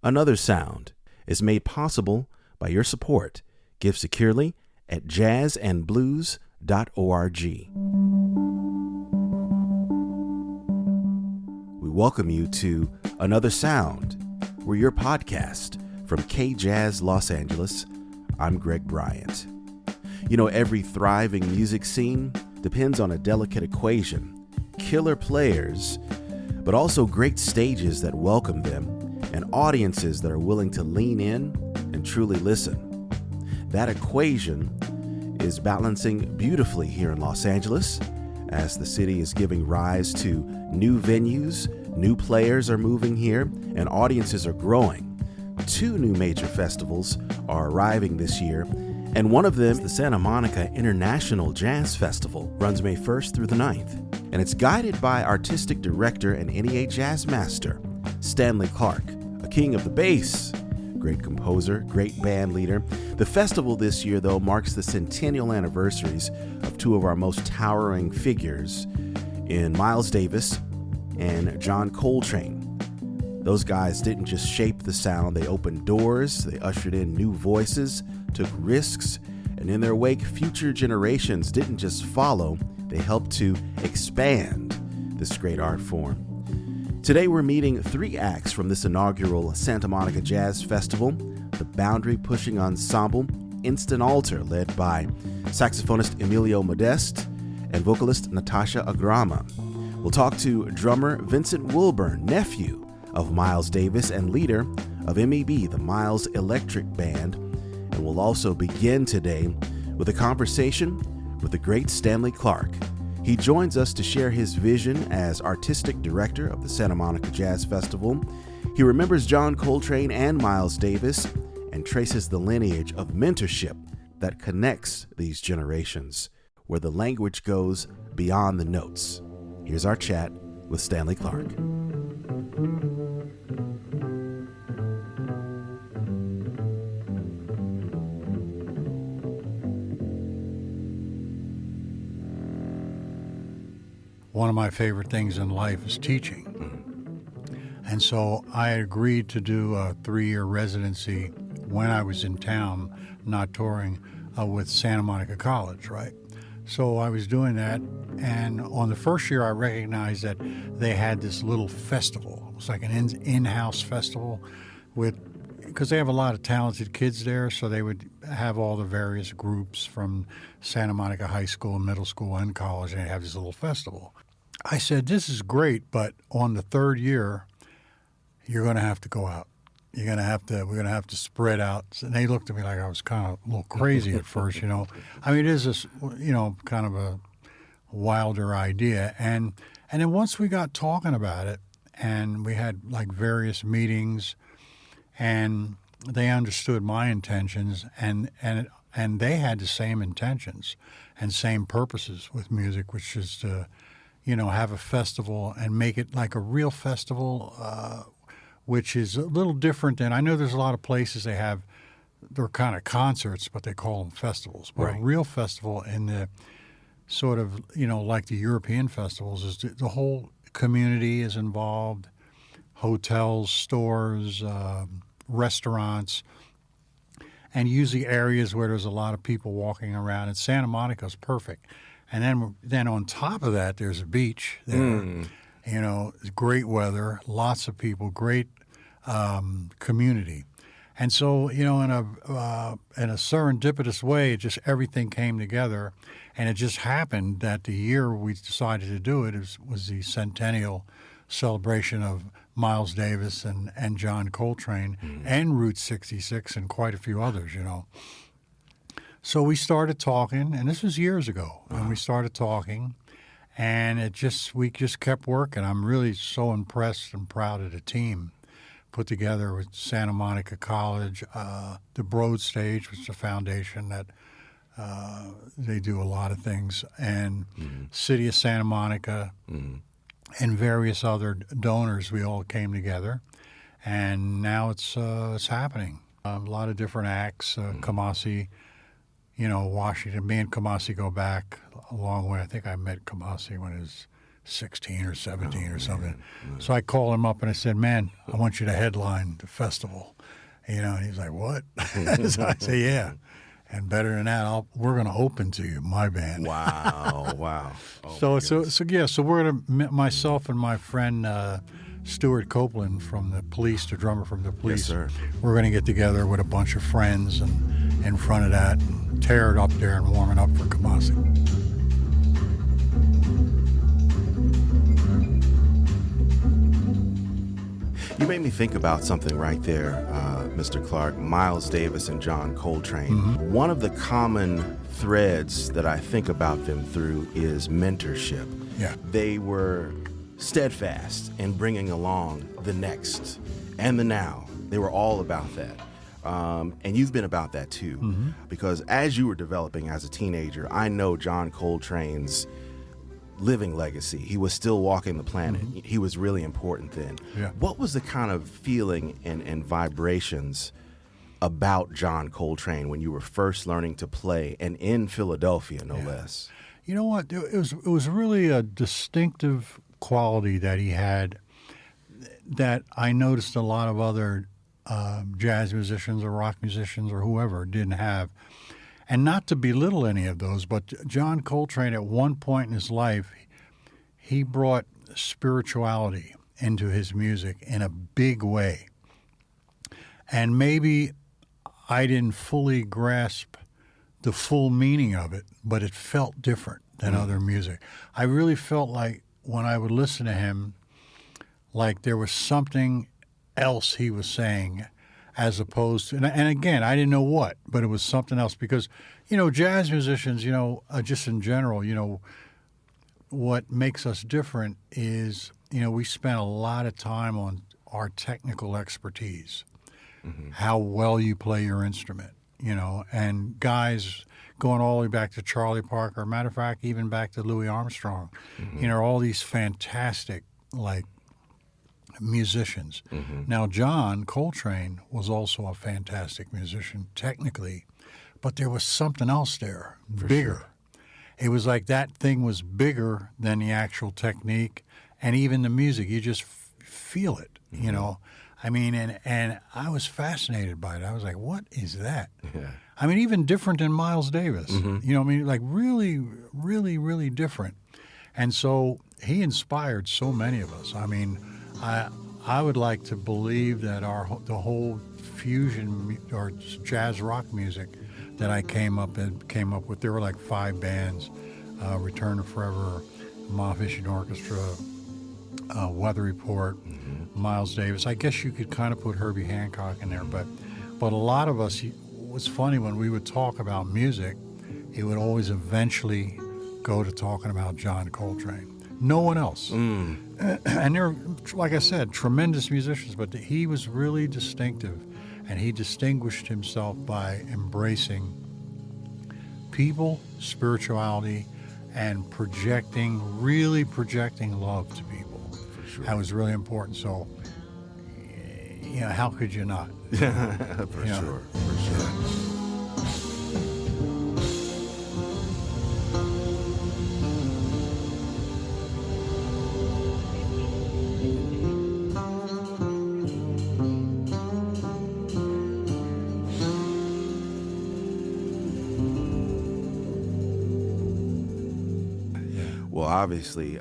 Another Sound is made possible by your support. Give securely at jazzandblues.org. We welcome you to Another Sound. We're your podcast from K-Jazz Los Angeles. I'm Greg Bryant. You know, every thriving music scene depends on a delicate equation, killer players, but also great stages that welcome them and audiences that are willing to lean in and truly listen. That equation is balancing beautifully here in Los Angeles as the city is giving rise to new venues, new players are moving here, and audiences are growing. 2 new major festivals are arriving this year, and one of them is the Santa Monica International Jazz Festival, runs May 1st through the 9th, and it's guided by artistic director and NEA jazz master Stanley Clarke, a king of the bass, great composer, great band leader. The festival this year, though, marks the centennial anniversaries of 2 of our most towering figures in Miles Davis and John Coltrane. Those guys didn't just shape the sound, they opened doors, they ushered in new voices, took risks, and in their wake, future generations didn't just follow, they helped to expand this great art form. Today we're meeting 3 acts from this inaugural Santa Monica Jazz Festival, the boundary-pushing ensemble Instant Alter, led by saxophonist Emilio Modeste and vocalist Natasha Agrama. We'll talk to drummer Vincent Wilburn, nephew of Miles Davis and leader of MEB, the Miles Electric Band, and we'll also begin today with a conversation with the great Stanley Clarke. He joins us to share his vision as artistic director of the Santa Monica Jazz Festival. He remembers John Coltrane and Miles Davis and traces the lineage of mentorship that connects these generations, where the language goes beyond the notes. Here's our chat with Stanley Clarke. One of my favorite things in life is teaching. And so I agreed to do a 3-year residency when I was in town, not touring, with Santa Monica College, right? So I was doing that, and on the first year I recognized that they had this little festival. It was like an in-house festival because they have a lot of talented kids there, so they would have all the various groups from Santa Monica High School, middle school, and college, and they have this little festival. I said, this is great, but on the 3rd year, you're going to have to go out. We're going to have to spread out. And they looked at me like I was kind of a little crazy at first, you know. I mean, it is this, kind of a wilder idea. And then once we got talking about it, and we had like various meetings, and they understood my intentions, and they had the same intentions and same purposes with music, which is to have a festival and make it like a real festival, which is a little different than, I know there's a lot of places they're kind of concerts, but they call them festivals. But right. A real festival in the sort of, like the European festivals, is the whole community is involved, hotels, stores, restaurants, and usually areas where there's a lot of people walking around. And Santa Monica's perfect. And then on top of that, there's a beach there. Great weather, lots of people, great community. And so, in a serendipitous way, everything came together. And it just happened that the year we decided to do it was the centennial celebration of Miles Davis and John Coltrane and Route 66 and quite a few others, So we started talking, and this was years ago, and we started talking, and we just kept working. I'm really so impressed and proud of the team put together with Santa Monica College, the Broad Stage, which is a foundation that they do a lot of things, and City of Santa Monica, and various other donors. We all came together, and now it's happening. A lot of different acts, Kamasi. Washington. Me and Kamasi go back a long way. I think I met Kamasi when he was 16 or 17 or something. So I called him up and I said, man, I want you to headline the festival. And he's like, what? So I say, yeah. And better than that, we're going to open to you, my band. Wow. So we're going to, myself and my friend Stuart Copeland from the Police, the drummer from the Police, yes, sir. We're going to get together with a bunch of friends and in front of that and tear it up there and warm it up for Kamasi. You made me think about something right there, Mr. Clarke. Miles Davis and John Coltrane. Mm-hmm. One of the common threads that I think about them through is mentorship. Yeah. They were steadfast in bringing along the next and the now. They were all about that. And you've been about that too. Mm-hmm. Because as you were developing as a teenager, I know John Coltrane's living legacy. He was still walking the planet. Mm-hmm. He was really important then. Yeah. What was the kind of feeling and vibrations about John Coltrane when you were first learning to play, and in Philadelphia, no less? You know what? It was really a distinctive quality that he had that I noticed a lot of other jazz musicians or rock musicians or whoever didn't have. And not to belittle any of those, but John Coltrane at one point in his life, he brought spirituality into his music in a big way. And maybe I didn't fully grasp the full meaning of it, but it felt different than other music. I really felt like when I would listen to him, like there was something else he was saying, as opposed to, and again, I didn't know what, but it was something else because, jazz musicians, just in general, what makes us different is, we spend a lot of time on our technical expertise, how well you play your instrument, and guys going all the way back to Charlie Parker, matter of fact, even back to Louis Armstrong, all these fantastic, musicians. Mm-hmm. Now, John Coltrane was also a fantastic musician technically, but there was something else there, bigger. Sure. It was like that thing was bigger than the actual technique and even the music. You just feel it, I mean, and I was fascinated by it. I was like, what is that? Yeah. I mean, even different than Miles Davis. Mm-hmm. Really, really, really different. And so he inspired so many of us. I mean, I would like to believe that the whole fusion or jazz rock music that I came up with, there were like 5 bands, Return to Forever, Mahavishnu Orchestra, Weather Report, Miles Davis. I guess you could kind of put Herbie Hancock in there, but a lot of us, it was funny when we would talk about music, it would always eventually go to talking about John Coltrane. No one else. And they're, like I said, tremendous musicians, but he was really distinctive, and he distinguished himself by embracing people, spirituality, and really projecting love to people. For sure. That was really important. So, how could you not? For sure. Well, obviously,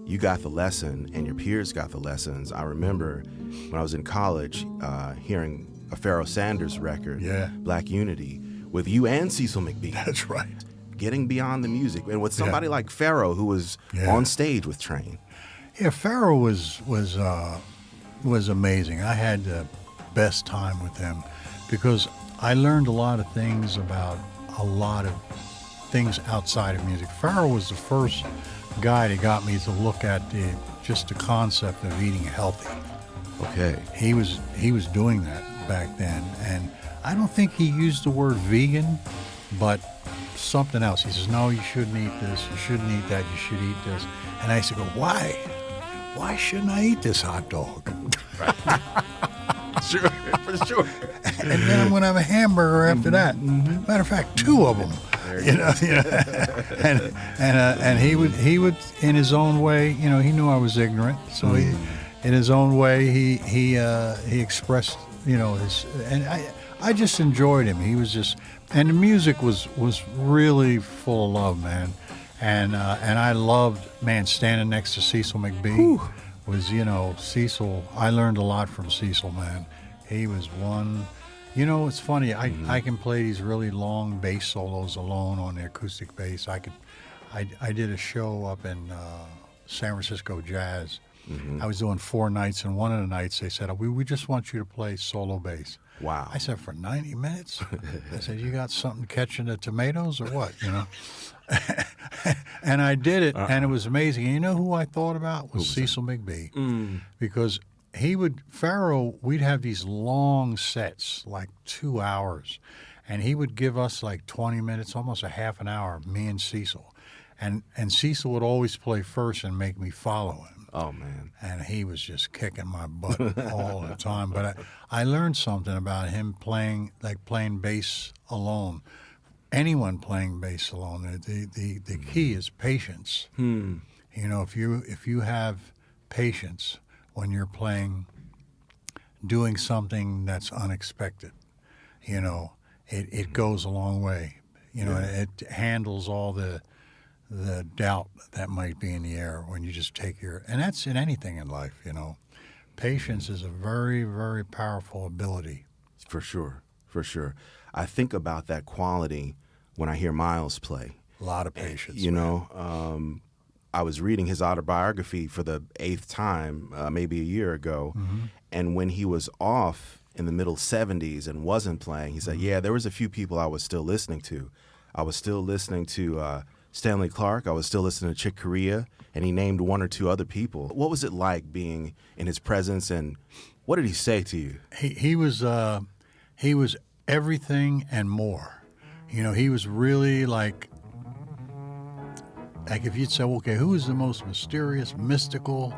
you got the lesson and your peers got the lessons. I remember when I was in college hearing a Pharoah Sanders record, Black Unity, with you and Cecil McBee. That's right. Getting beyond the music. And with somebody like Pharoah, who was on stage with Train. Yeah, Pharoah was amazing. I had the best time with him because I learned a lot of things about a lot of things outside of music. Pharoah was the first guy that got me to look at just the concept of eating healthy. Okay. He was doing that back then, and I don't think he used the word vegan, but something else. He says, no, you shouldn't eat this, you shouldn't eat that, you should eat this. And I used to go, why? Why shouldn't I eat this hot dog? Right. Sure, for sure. And then I'm going to have a hamburger after that. Mm-hmm. Matter of fact, 2 of them. And he would in his own way, he knew I was ignorant, so he, in his own way, he expressed, his, and I just enjoyed him. He was just, and the music was really full of love, man, and I loved, man, standing next to Cecil McBee. Whew. Was, Cecil, I learned a lot from Cecil, man. He was one, it's funny, I can play these really long bass solos alone on the acoustic bass. I did a show up in San Francisco Jazz. I was doing 4 nights, and one of the nights they said, we just want you to play solo bass. Wow. I said, for 90 minutes? I said, you got something catching the tomatoes or what, And I did it, and it was amazing. And you know who I thought about? Was Cecil McBee. Because we'd have these long sets, like 2 hours, and he would give us like 20 minutes, almost a half an hour, me and Cecil. And Cecil would always play first and make me follow him. Oh, man. And he was just kicking my butt all the time. But I learned something about him playing bass alone. Anyone playing bass alone, the key is patience. If you have patience when you're playing, doing something that's unexpected, it goes a long way. It handles all the doubt that might be in the air when you just take and that's in anything in life, Patience is a very, very powerful ability. For sure. I think about that quality when I hear Miles play. A lot of patience. I was reading his autobiography for the 8th time, maybe a year ago, and when he was off in the middle 70s and wasn't playing, he said, there was a few people I was still listening to. I was still listening to Stanley Clarke. I was still listening to Chick Corea, and he named 1 or 2 other people. What was it like being in his presence, and what did he say to you? He was everything and more. He was really like if you'd say, okay, who is the most mysterious, mystical,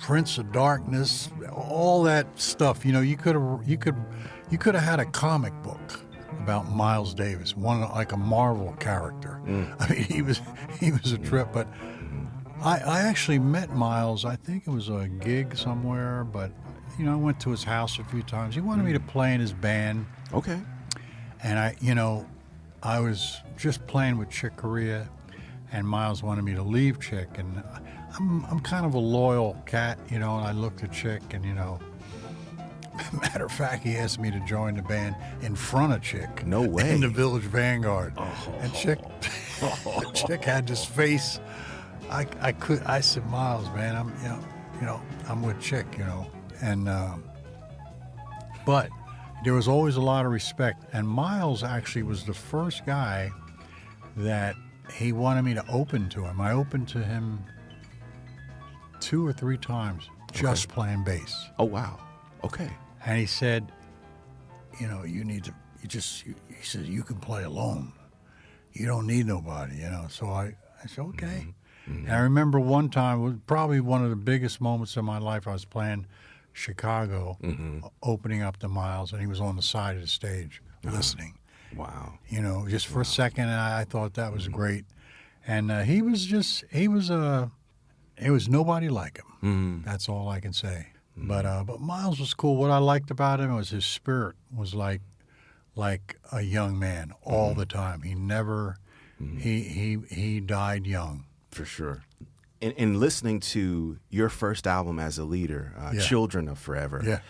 Prince of Darkness, all that stuff. You could have had a comic book about Miles Davis, one like a Marvel character. I mean, he was a trip. But I actually met Miles. I think it was a gig somewhere, but I went to his house a few times. He wanted me to play in his band. Okay. And I was just playing with Chick Corea, and Miles wanted me to leave Chick, and I'm kind of a loyal cat, and I looked at Chick, and matter of fact, he asked me to join the band in front of Chick. No way. In the Village Vanguard. And Chick had this face. I said, Miles, man, I'm with Chick, and but there was always a lot of respect. And Miles actually was the first guy that he wanted me to open to him. I opened to him 2 or 3 times just playing bass. Oh, wow. Okay. And he said, he said, you can play alone. You don't need nobody, So I said, okay. And I remember one time, it was probably one of the biggest moments of my life. I was playing Chicago, opening up to Miles, and he was on the side of the stage listening. Wow. Just for a second, and I thought that was great. And it was nobody like him. That's all I can say. But Miles was cool. What I liked about him was his spirit was like a young man all the time. He never, he died young. For sure. In listening to your first album as a leader, Children of Forever,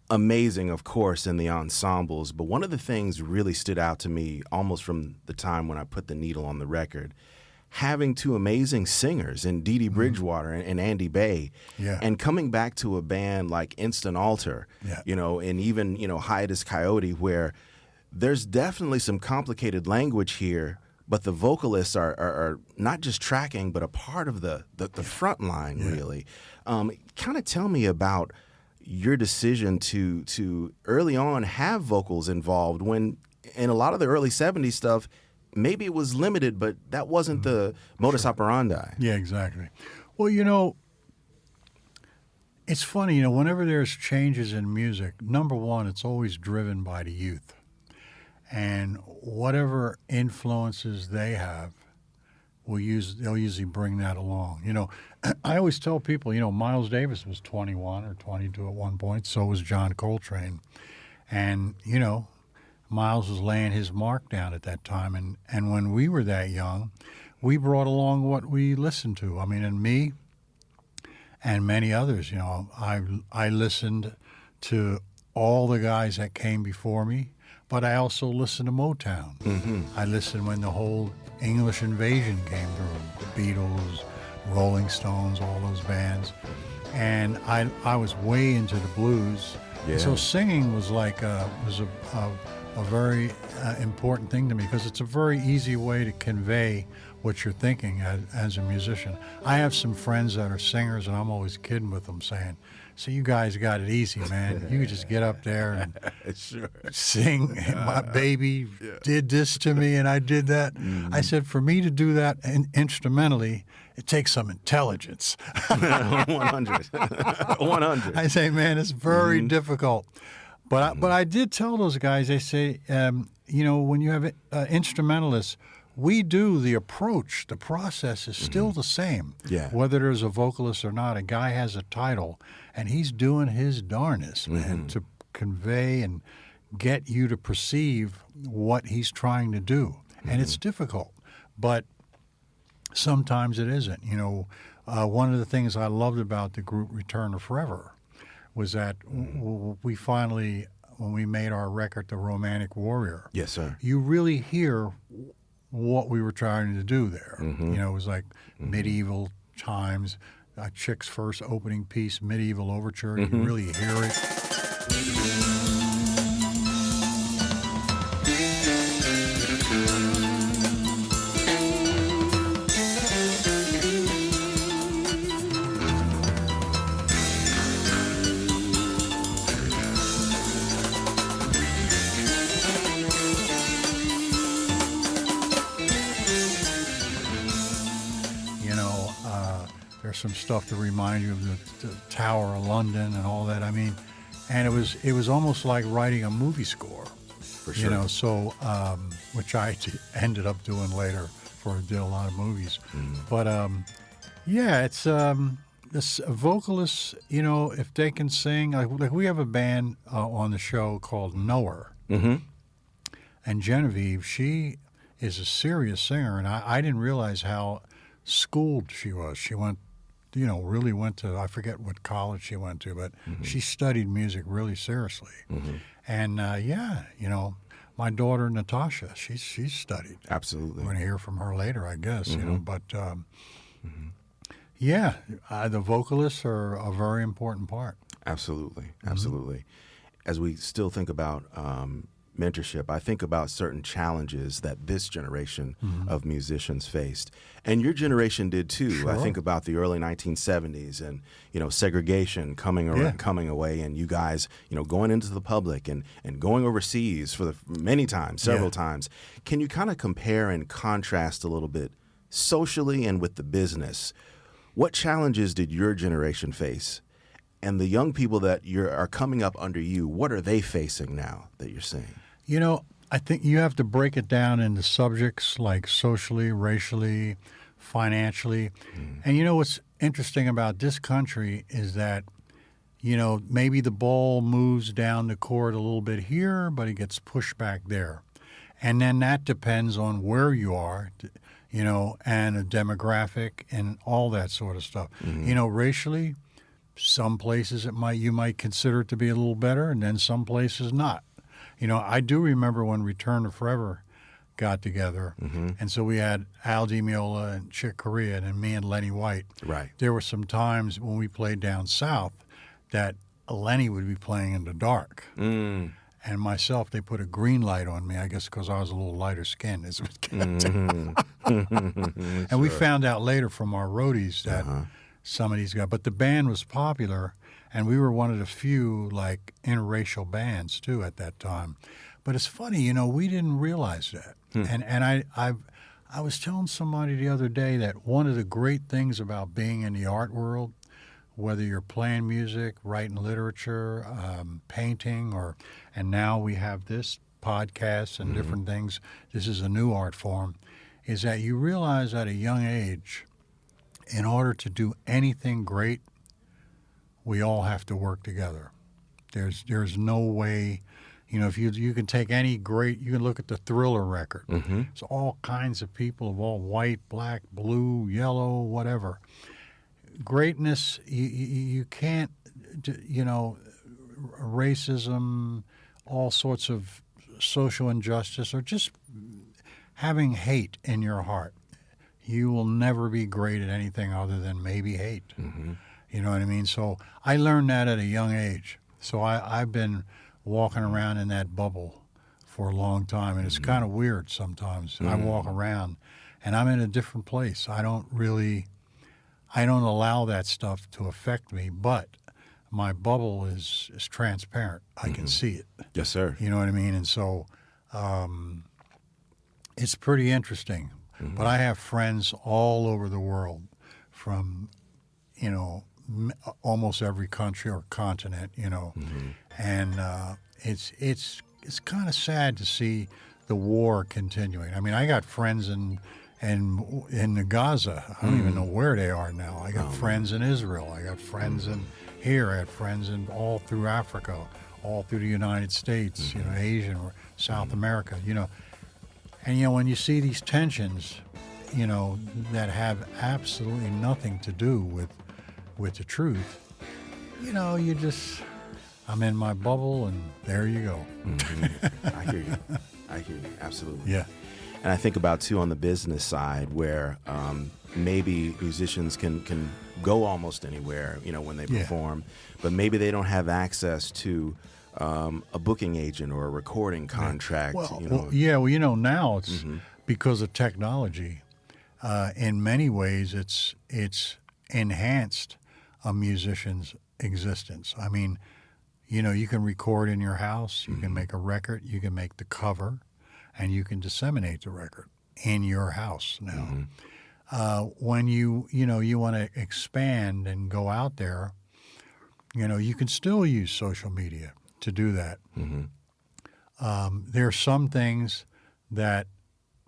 amazing, of course, in the ensembles, but one of the things really stood out to me almost from the time when I put the needle on the record, having 2 amazing singers in Dee Dee Bridgewater and Andy Bay, and coming back to a band like Instant Alter, and even, Hiatus Coyote, where there's definitely some complicated language here, but the vocalists are not just tracking, but a part of the front line, really. Kind of tell me about your decision to early on have vocals involved when in a lot of the early 70s stuff, maybe it was limited, but that wasn't the modus operandi. Yeah, exactly. Well, it's funny, whenever there's changes in music, number one, it's always driven by the youth. and whatever influences they have, they'll usually bring that along. I always tell people, Miles Davis was 21 or 22 at one point. So was John Coltrane, and Miles was laying his mark down at that time. And when we were that young, we brought along what we listened to. I mean, and me and many others, I listened to all the guys that came before me, but I also listened to Motown. Mm-hmm. I listened when the whole English invasion came through, the Beatles, Rolling Stones, all those bands. And I was way into the blues. Yeah. So singing was like a very important thing to me, because it's a very easy way to convey what you're thinking as a musician. I have some friends that are singers, and I'm always kidding with them, saying, "So you guys got it easy, man. You could just get up there and Sure. sing. My baby did this to me, and I did that." I said, for me to do that instrumentally, it takes some intelligence. 100. 100. I say, man, it's very difficult. But I did tell those guys, they say, when you have instrumentalists, we do the approach, the process is still the same. Yeah. Whether there's a vocalist or not, a guy has a title, and he's doing his darnest, man, to convey and get you to perceive what he's trying to do. And it's difficult, but sometimes it isn't. One of the things I loved about the group Return to Forever was that we finally, when we made our record, The Romantic Warrior, Yes, sir. you really hear what we were trying to do there. It was like medieval times, Chick's first opening piece, Medieval Overture. You really hear it. There's some stuff to remind you of the Tower of London and all that. I mean, and it was almost like writing a movie score. For sure. So which I ended up doing later before I did a lot of movies. But it's this vocalists, if they can sing, like we have a band on the show called Knower. And Genevieve, she is a serious singer, and I didn't realize how schooled she was. She went, really went to, I forget what college she went to, but she studied music really seriously. And my daughter Natasha, she's studied. Absolutely. We're going to hear from her later, I guess. But the vocalists are a very important part. Absolutely. As we still think about mentorship, I think about certain challenges that this generation of musicians faced. And your generation did too. Sure. I think about the early 1970s and, segregation coming away, and you guys, going into the public and going overseas for several times. Can you kind of compare and contrast a little bit socially and with the business? What challenges did your generation face? And the young people that are coming up under you, what are they facing now that you're seeing? I think you have to break it down into subjects like socially, racially, financially. And what's interesting about this country is that, maybe the ball moves down the court a little bit here, but it gets pushed back there. And then that depends on where you are, and a demographic and all that sort of stuff. Racially, some places you might consider it to be a little better, and then some places not. I do remember when Return to Forever got together, and so we had Al Di Meola and Chick Corea and me and Lenny White. Right. There were some times when we played down south that Lenny would be playing in the dark. And myself, they put a green light on me, I guess because I was a little lighter skinned. And we found out later from our roadies that some of these guys, but the band was popular, and we were one of the few like interracial bands too at that time. But it's funny, we didn't realize that. And I was telling somebody the other day that one of the great things about being in the art world, whether you're playing music, writing literature, painting, and now we have this podcasts and different things, this is a new art form, is that you realize at a young age, in order to do anything great, we all have to work together. There's no way, if you can take any great, you can look at the Thriller record. It's all kinds of people of all white, black, blue, yellow, whatever. Greatness, you can't, racism, all sorts of social injustice, or just having hate in your heart. You will never be great at anything other than maybe hate. You know what I mean? So I learned that at a young age. So I've been walking around in that bubble for a long time, and it's kind of weird sometimes. I walk around, and I'm in a different place. I don't allow that stuff to affect me, but my bubble is transparent. I can see it. Yes, sir. You know what I mean? And so it's pretty interesting. But I have friends all over the world from, almost every country or continent, and it's kind of sad to see the war continuing. I mean, I got friends in Gaza. I don't even know where they are now. I got friends in Israel. I got friends in here. I got friends in all through Africa, all through the United States, Asia, or South America, And, when you see these tensions, that have absolutely nothing to do with the truth, I'm in my bubble, and there you go. I hear you. Absolutely. Yeah. And I think about, too, on the business side, where maybe musicians can go almost anywhere, when they perform, but maybe they don't have access to a booking agent or a recording contract. Now it's because of technology. In many ways, it's enhanced a musician's existence. I mean, you can record in your house, you can make a record, you can make the cover, and you can disseminate the record in your house now. When you want to expand and go out there, you can still use social media to do that. There are some things that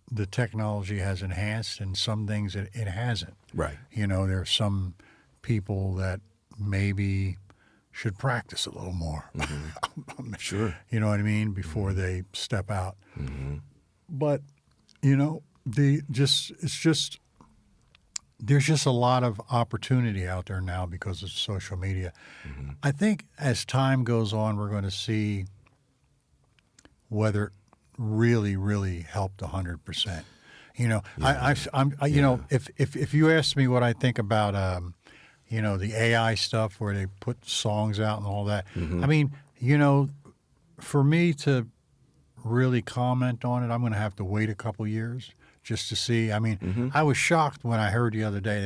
the technology has enhanced and some things that it hasn't. Right. There are some people that maybe should practice a little more. Sure. You know what I mean? Before they step out. But, there's just a lot of opportunity out there now because of social media. I think as time goes on, we're going to see whether it really, really helped 100%. If you ask me what I think about, the AI stuff where they put songs out and all that, I mean, for me to really comment on it, I'm going to have to wait a couple years just to see. I mean, I was shocked when I heard the other day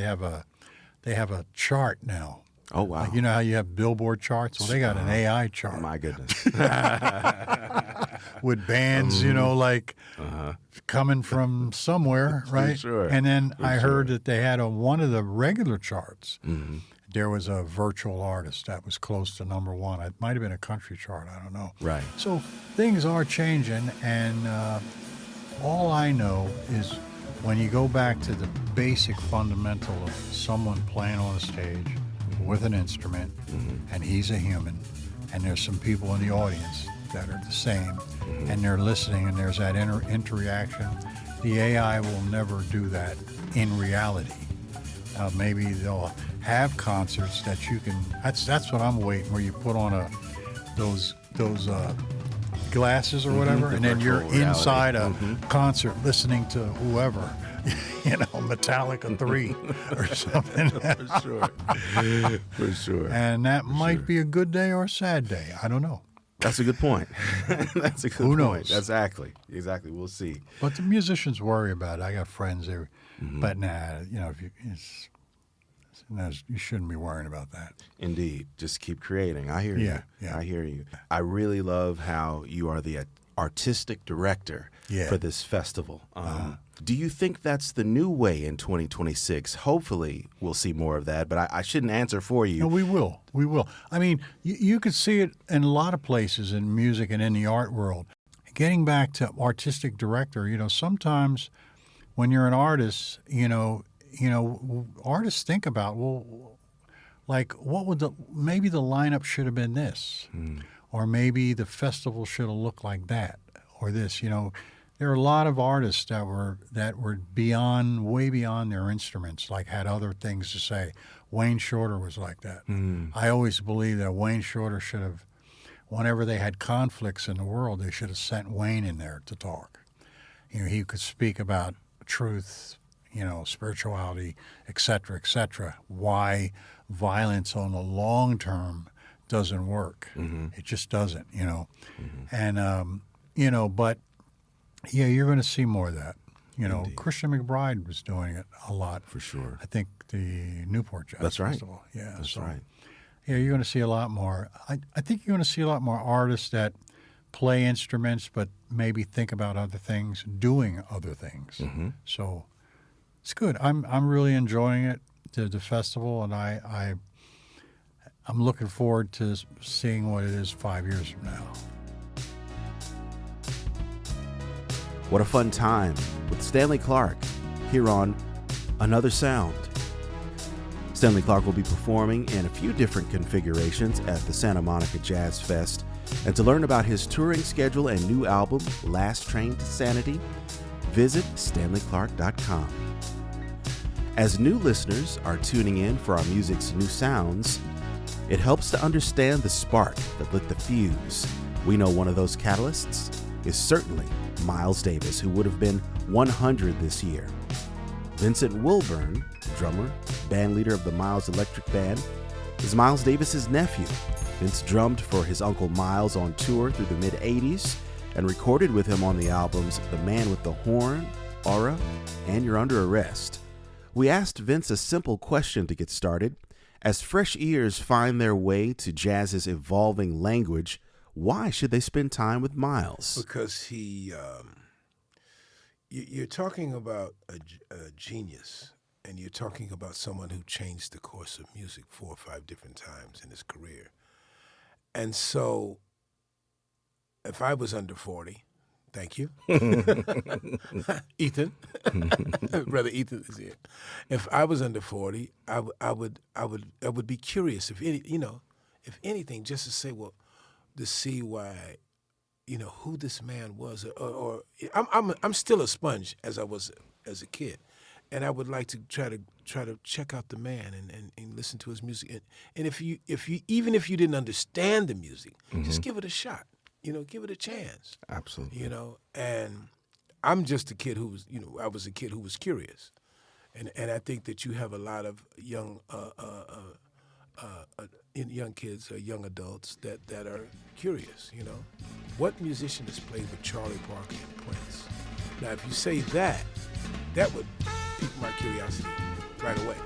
they have a chart now. Oh, wow. Like, how you have Billboard charts? Well, they got an AI chart. Oh, my goodness. With bands, coming from somewhere, right? Sure. And then I heard that they had on one of the regular charts, there was a virtual artist that was close to number one. It might have been a country chart. I don't know. Right. So things are changing, and all I know is when you go back to the basic fundamental of someone playing on a stage with an instrument, and he's a human, and there's some people in the audience that are the same, and they're listening, and there's that interaction. The AI will never do that in reality. Maybe they'll have concerts that you can. That's what I'm waiting, where you put on those glasses or whatever, and then you're inside a concert listening to whoever. Metallica 3 or something. For sure. And that might be a good day or a sad day. I don't know. That's a good point. That's a good point. Who knows? Exactly. We'll see. But the musicians worry about it. I got friends there, but you shouldn't be worrying about that. Indeed. Just keep creating. I hear you. Yeah. I hear you. I really love how you are the artistic director for this festival. Do you think that's the new way in 2026? Hopefully, we'll see more of that, but I shouldn't answer for you. No, we will. We will. I mean, you could see it in a lot of places in music and in the art world. getting back to artistic director, sometimes when you're an artist, artists think about, well, like what would maybe the lineup should have been this, or maybe the festival should have looked like that, or this. There are a lot of artists that were way beyond their instruments, like had other things to say. Wayne Shorter was like that. I always believe that Wayne Shorter should have, whenever they had conflicts in the world, they should have sent Wayne in there to talk. He could speak about truth, spirituality, et cetera, why violence on the long term doesn't work. It just doesn't, And, but, yeah, you're going to see more of that. Indeed. Christian McBride was doing it a lot. For sure. I think the Newport Jazz That's right. Festival. Yeah, That's right. Yeah, you're going to see a lot more. I think you're going to see a lot more artists that play instruments but maybe think about other things, doing other things. So it's good. I'm really enjoying it, the festival, and I'm looking forward to seeing what it is 5 years from now. What a fun time with Stanley Clarke here on Another Sound. Stanley Clarke will be performing in a few different configurations at the Santa Monica Jazz Fest. And to learn about his touring schedule and new album, Last Train to Sanity, visit StanleyClarke.com. As new listeners are tuning in for our music's new sounds, it helps to understand the spark that lit the fuse. We know one of those catalysts is certainly Miles Davis, who would have been 100 this year. Vincent Wilburn, drummer, band leader of the Miles Electric Band, is Miles Davis's nephew. Vince drummed for his uncle Miles on tour through the mid-'80s and recorded with him on the albums The Man with the Horn, Aura, and You're Under Arrest. We asked Vince a simple question to get started. As fresh ears find their way to jazz's evolving language, why should they spend time with Miles? Because you're talking about a genius, and you're talking about someone who changed the course of music 4 or 5 different times in his career. And so, if I was under 40, thank you, Ethan, brother Ethan is here. If I was under 40, I would be curious if anything, just to say, well, to see why, who this man was, or I'm still a sponge as I was as a kid, and I would like to try to check out the man and listen to his music, and if you even if you didn't understand the music, just give it a shot, give it a chance. Absolutely. And I'm just a kid who was, I was a kid who was curious, and I think that you have a lot of young kids or young adults that are curious, What musician has played with Charlie Parker and Prince? Now, if you say that would pique my curiosity right away.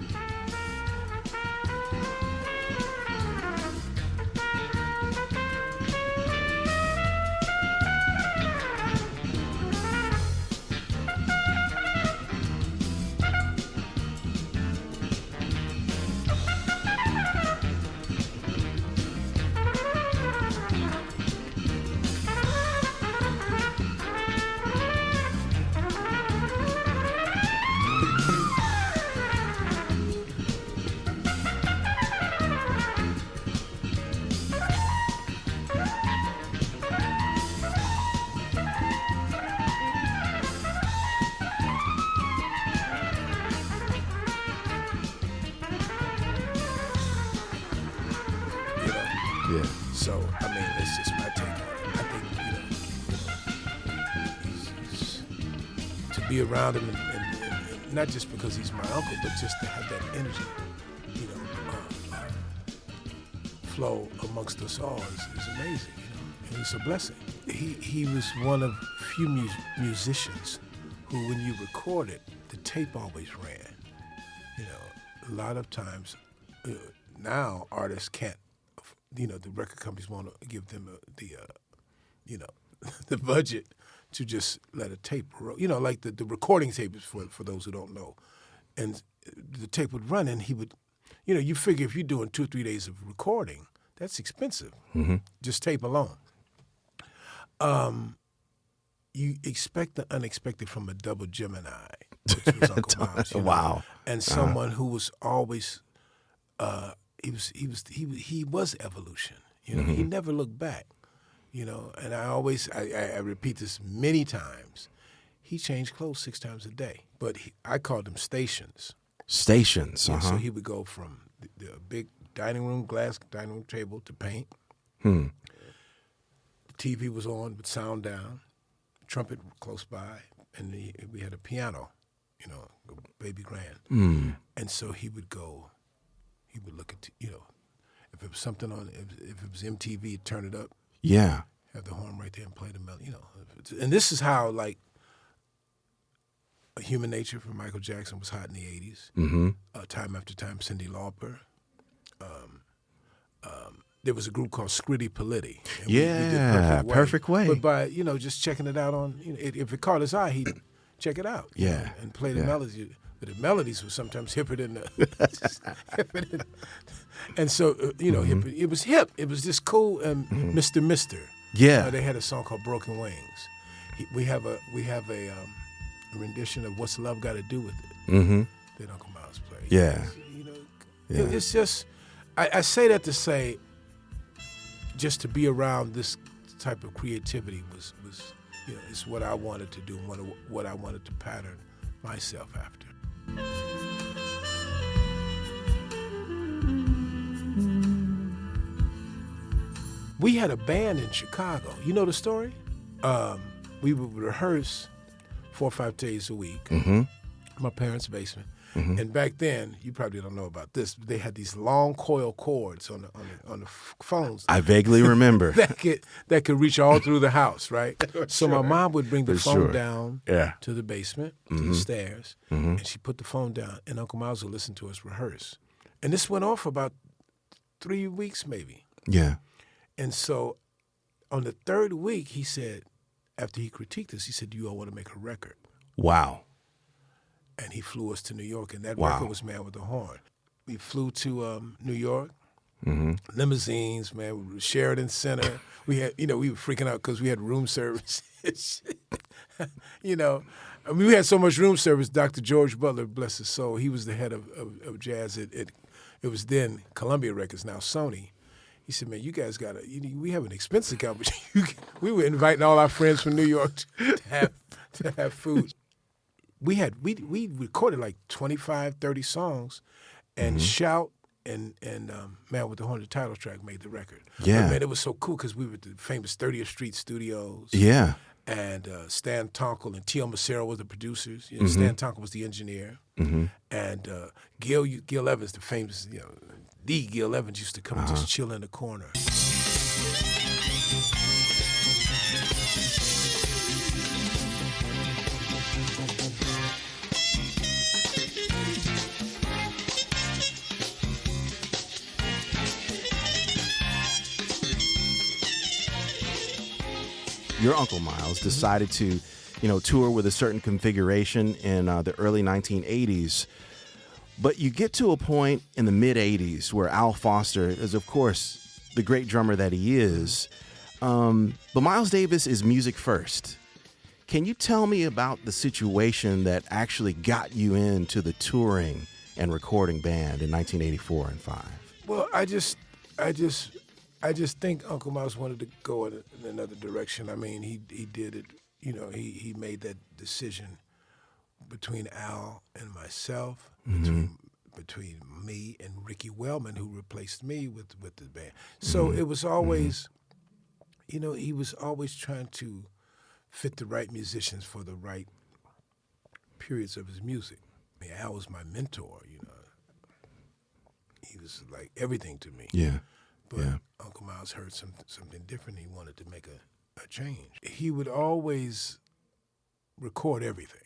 So, I mean, it's just my take on it. I think, to be around him, and not just because he's my uncle, but just to have that energy, flow amongst us all is amazing, and it's a blessing. He was one of few musicians who, when you recorded, the tape always ran. A lot of times, now artists can't, the record companies want to give them the budget to just let a tape roll. Like the recording tape is for those who don't know. And the tape would run, and he would, you figure if you're doing 2 or 3 days of recording, that's expensive, just tape alone. you expect the unexpected from a double Gemini, which was Uncle Miles. You know? Wow. And someone who was always, he was evolution. You know, he never looked back. You know, and I repeat this many times. He changed clothes 6 times a day, but I called them stations. Stations. Yeah, so he would go from the big glass dining room table to paint. The TV was on with sound down, trumpet close by, and we had a piano, you know, baby grand. And so he would look at, you know, if it was something on, if it was MTV, he'd turn it up. Yeah. Have the horn right there and play the melody, you know. And this is how, like, Human Nature from Michael Jackson was hot in the 80s. Time After Time, Cyndi Lauper. There was a group called Scritti Politti. Yeah, Perfect Way. But by, you know, just checking it out on, you know, if it caught his eye, he'd check it out. Yeah. You know, and play the melodies. But the melodies were sometimes hipper than the... And so, you know, it was hip. It was just cool. And Mr. Mister. Yeah. They had a song called Broken Wings. We have a rendition of What's Love Got to Do with It that Uncle Miles played. Yeah. You know, it's just, I say that to say, just to be around this type of creativity was you know, it's what I wanted to do and what I wanted to pattern myself after. We had a band in Chicago. You know the story? We would rehearse 4 or 5 days a week. My parents' basement. And back then, you probably don't know about this, but they had these long coil cords on the phones. I vaguely remember. that could reach all through the house, right? So my mom would bring the phone down to the basement, to the stairs, and she put the phone down, and Uncle Miles would listen to us rehearse. And this went on for about 3 weeks, maybe. Yeah. And so on the 3rd week, he said, after he critiqued us, he said, "Do you all want to make a record?" Wow. And he flew us to New York, and that record was Man with the Horn. We flew to New York, limousines, man, we were Sheridan Center. We had, you know, we were freaking out because we had room service. You know, I mean, we had so much room service. Dr. George Butler, bless his soul, he was the head of jazz. It was then Columbia Records, now Sony. He said, "Man, you guys we have an expense account, but we were inviting all our friends from New York to have food." We recorded like 25, 30 songs, and Shout and Man with the Horn, the title track, made the record. Yeah. But, man, it was so cool because we were at the famous 30th Street Studios. Yeah. And Stan Tonkel and Tio Macero were the producers. You know, Stan Tonkel was the engineer. And Gil Evans, the famous, you know, the Gil Evans used to come and just chill in the corner. Your Uncle Miles decided to, you know, tour with a certain configuration in the early 1980s. But you get to a point in the mid-'80s where Al Foster is, of course, the great drummer that he is. But Miles Davis is music first. Can you tell me about the situation that actually got you into the touring and recording band in 1984 and 5? Well, I just think Uncle Miles wanted to go in another direction. I mean, he did it, you know, he made that decision between Al and myself, between me and Ricky Wellman, who replaced me with the band. So it was always, you know, he was always trying to fit the right musicians for the right periods of his music. I mean, Al was my mentor, you know. He was like everything to me. Yeah. But Uncle Miles heard something different. He wanted to make a change. He would always record everything.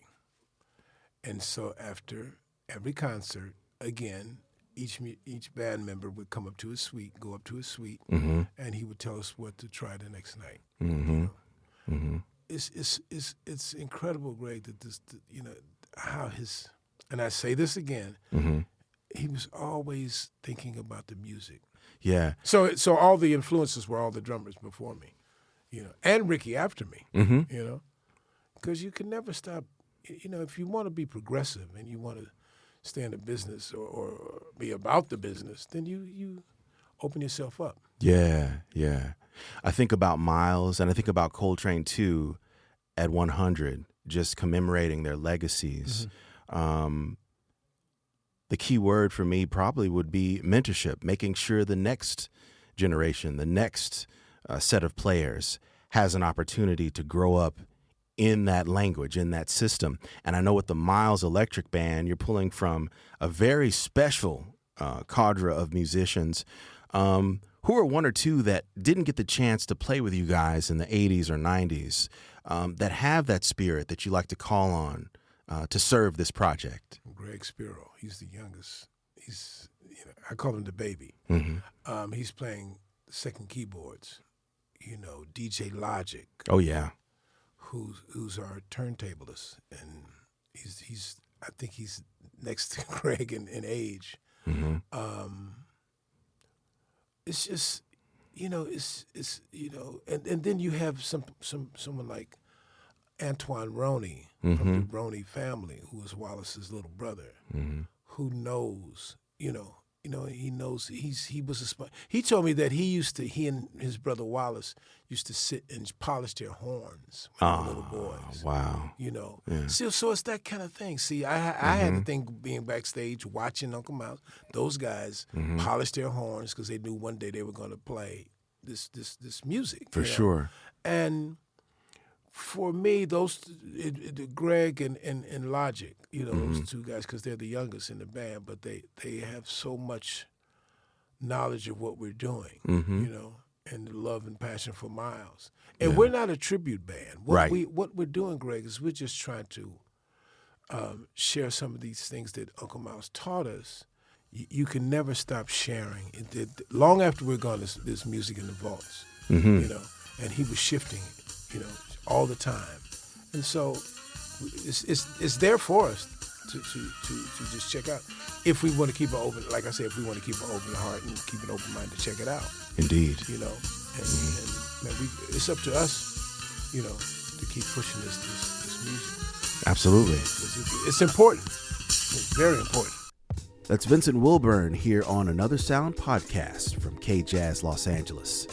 And so after every concert, again, each band member would come up to his suite, go up to his suite, and he would tell us what to try the next night. You know? It's incredible, Greg, that this, you know, how his, and I say this again, he was always thinking about the music. Yeah. So all the influences were all the drummers before me, you know, and Ricky after me, you know. because you can never stop. You know, if you want to be progressive and you want to stay in the business or be about the business, then you open yourself up. Yeah, yeah. I think about Miles, and I think about Coltrane too, at 100, just commemorating their legacies. The key word for me probably would be mentorship, making sure the next generation, the next set of players has an opportunity to grow up in that language, in that system. And I know with the Miles Electric Band, you're pulling from a very special cadre of musicians. Who are one or two that didn't get the chance to play with you guys in the 80s or 90s that have that spirit that you like to call on to serve this project? Greg Spiro, he's the youngest. I call him the baby. He's playing second keyboards. DJ Logic. Oh yeah. Who's our turntablist, and I think he's next to Greg in age. It's just, and then you have someone like Antoine Roney from the Roney family, who is Wallace's little brother, who knows, he knows he was he told me that he and his brother Wallace used to sit and polish their horns when they were little boys. Wow. Yeah. So it's that kind of thing. See, I had the thing being backstage watching Uncle Mouse. Those guys polished their horns because they knew one day they were going to play this music. For sure. And for me, Greg and Logic, those two guys, because they're the youngest in the band, but they have so much knowledge of what we're doing, and the love and passion for Miles. And we're not a tribute band. What we're doing, Greg, is we're just trying to share some of these things that Uncle Miles taught us. You can never stop sharing. Long after we're gone, there's music in the vaults, and he was shifting it, all the time. And so it's there for us to just check out. If we want to keep it open, like I said, if we want to keep an open heart and keep an open mind to check it out. Indeed. And man, it's up to us, to keep pushing this music. Absolutely. It's important. It's very important. That's Vincent Wilburn here on Another Sound podcast from K-Jazz Los Angeles.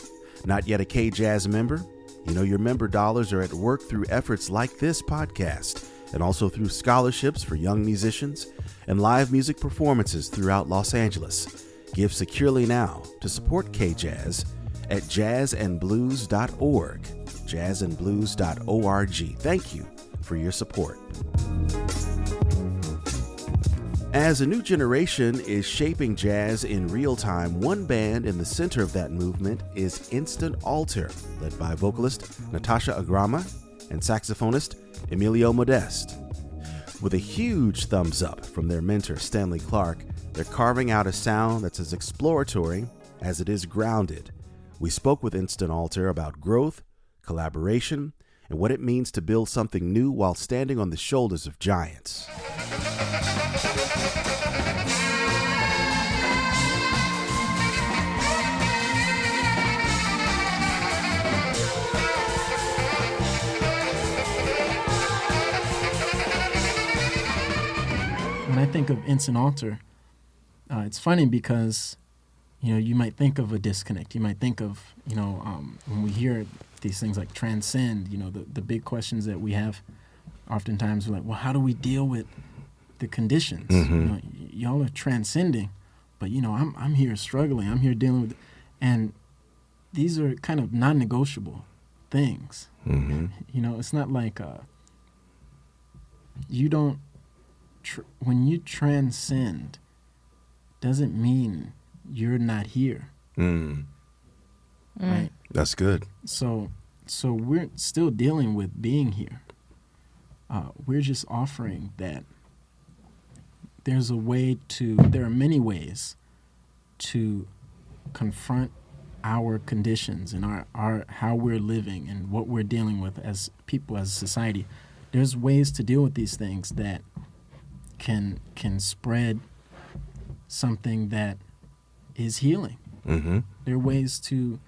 Not yet a K-Jazz member? Your member dollars are at work through efforts like this podcast and also through scholarships for young musicians and live music performances throughout Los Angeles. Give securely now to support K-Jazz at jazzandblues.org, jazzandblues.org. Thank you for your support. As a new generation is shaping jazz in real time, one band in the center of that movement is Instant Alter, led by vocalist Natasha Agrama and saxophonist Emilio Modeste. With a huge thumbs up from their mentor Stanley Clarke, they're carving out a sound that's as exploratory as it is grounded. We spoke with Instant Alter about growth, collaboration, and what it means to build something new while standing on the shoulders of giants. When I think of Instant Alter, it's funny because, you might think of a disconnect. You might think of, when we hear these things like transcend, the big questions that we have oftentimes, we're like, well, how do we deal with the conditions? Y'all are transcending, but, I'm here struggling. I'm here dealing with, and these are kind of non-negotiable things. It's not like you don't, when you transcend, doesn't mean you're not here. Right? That's good. So we're still dealing with being here. We're just offering that there are many ways to confront our conditions and our how we're living and what we're dealing with as people, as a society. There's ways to deal with these things that can spread something that is healing. There are ways to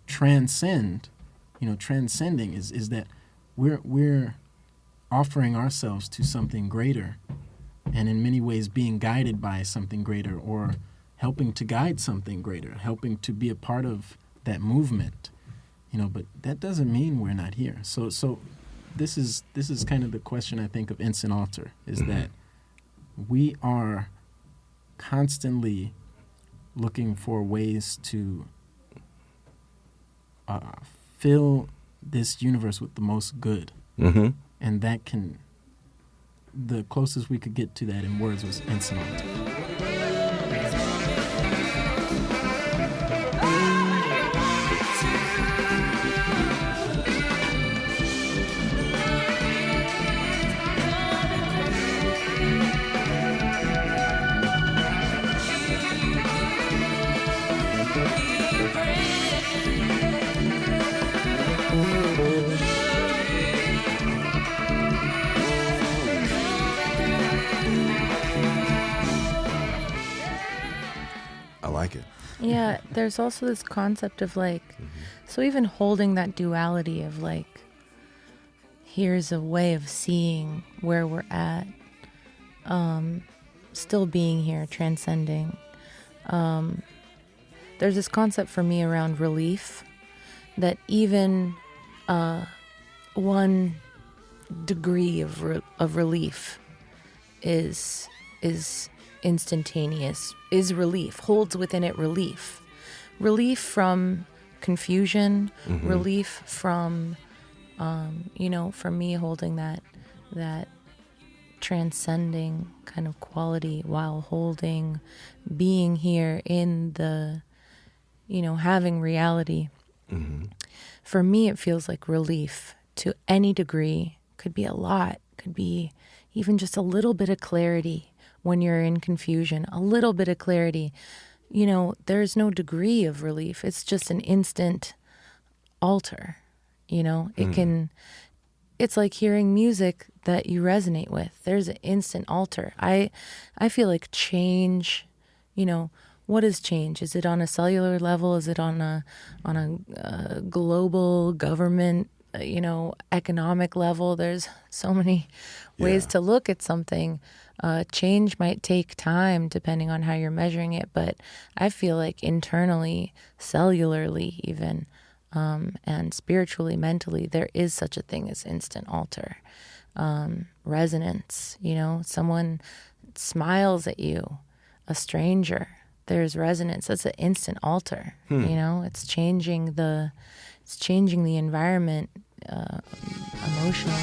transcend. Transcending is that we're offering ourselves to something greater, and in many ways being guided by something greater, or helping to guide something greater, helping to be a part of that movement, but that doesn't mean we're not here. So this is kind of the question, I think, of Instant Altar, is that we are constantly looking for ways to fill this universe with the most good. Mm-hmm. And the closest we could get to that in words was Instant Altar. I like it. Yeah, there's also this concept of so even holding that duality of here's a way of seeing where we're at, still being here, transcending. There's this concept for me around relief, that even one degree of relief is instantaneous, is relief, holds within it relief from confusion, relief from for me holding that transcending kind of quality while holding being here in the having reality. For me it feels like relief to any degree. Could be a lot, could be even just a little bit of clarity. When you're in confusion, a little bit of clarity, there's no degree of relief. It's just an instant altar, it's like hearing music that you resonate with. There's an instant altar. I feel like change, what is change? Is it on a cellular level? Is it on a global government, economic level? There's so many ways to look at something. Change might take time depending on how you're measuring it, but I feel like internally, cellularly even, and spiritually, mentally, there is such a thing as instant altar. Resonance, someone smiles at you, a stranger, there's resonance. That's an instant altar. It's changing the environment emotionally.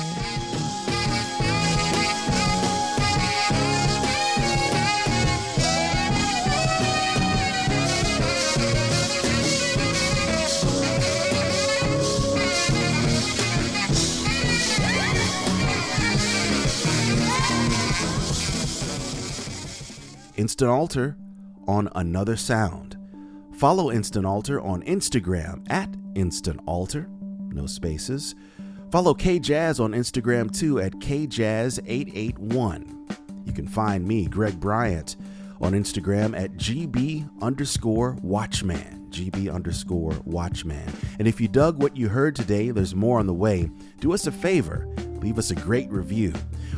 Instant Altar on Another Sound. Follow Instant Altar on Instagram at Instant Altar, no spaces. Follow K-Jazz on Instagram too at KJazz881. You can find me, Greg Bryant, on Instagram at GB_Watchman, GB_Watchman. And if you dug what you heard today, there's more on the way. Do us a favor, leave us a great review,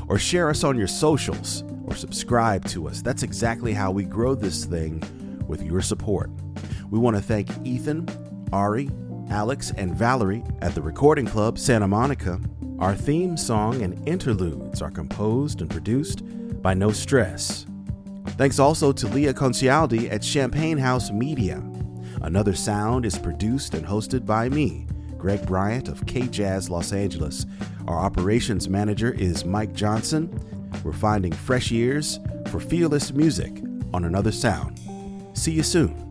or share us on your socials, or subscribe to us. That's exactly how we grow this thing, with your support. We want to thank Ethan, Ari, Alex, and Valerie at the Recording Club Santa Monica. Our theme song and interludes are composed and produced by No Stress. Thanks also to Leah Concialdi at Champagne House Media. Another Sound is produced and hosted by me, Greg Bryant of K-Jazz Los Angeles. Our operations manager is Mike Johnson. We're finding fresh ears for fearless music on Another Sound. See you soon.